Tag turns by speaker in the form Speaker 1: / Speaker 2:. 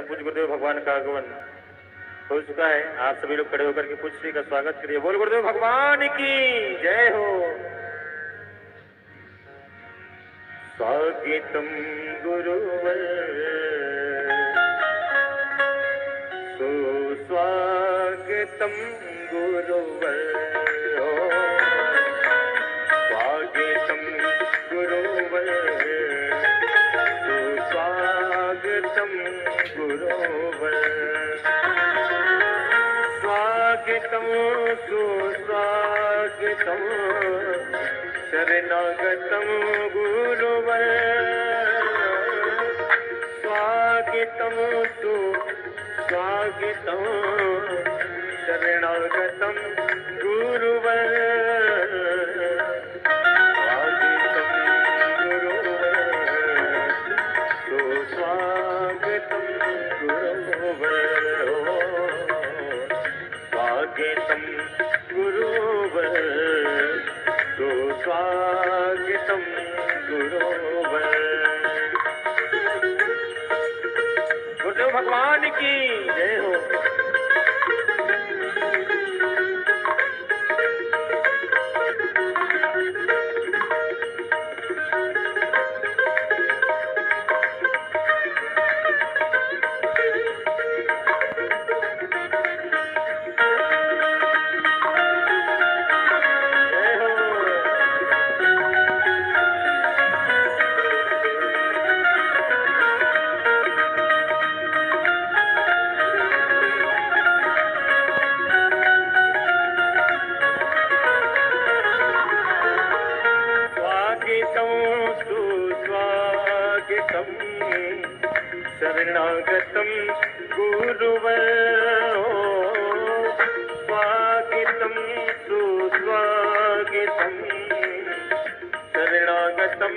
Speaker 1: परम पूज्य गुरुदेव भगवान का आगमन हो चुका है। आप सभी लोग खड़े होकर के पूज्य श्री का स्वागत करिए। बोल गुरुदेव भगवान की जय हो। स्वागतम गुरुवर सुस्वागतम गुरुवर स्वागतम गुरुवर सुस्वागतम गुरुवर स्वागतम सुस्वागतम शरणागतम गुरुवर स्वागतम सुस्वागतम शरणागतम गुरुवर स्वागतम गुरुवर सुस्वागतम गुरुवर स्वागतम गुरुवर सुस्वागतम गुरुवर। गुरुदेव भगवान की जय हो। शरणागतम गुरुवर स्वागतम सुस्वागतम शरणागतम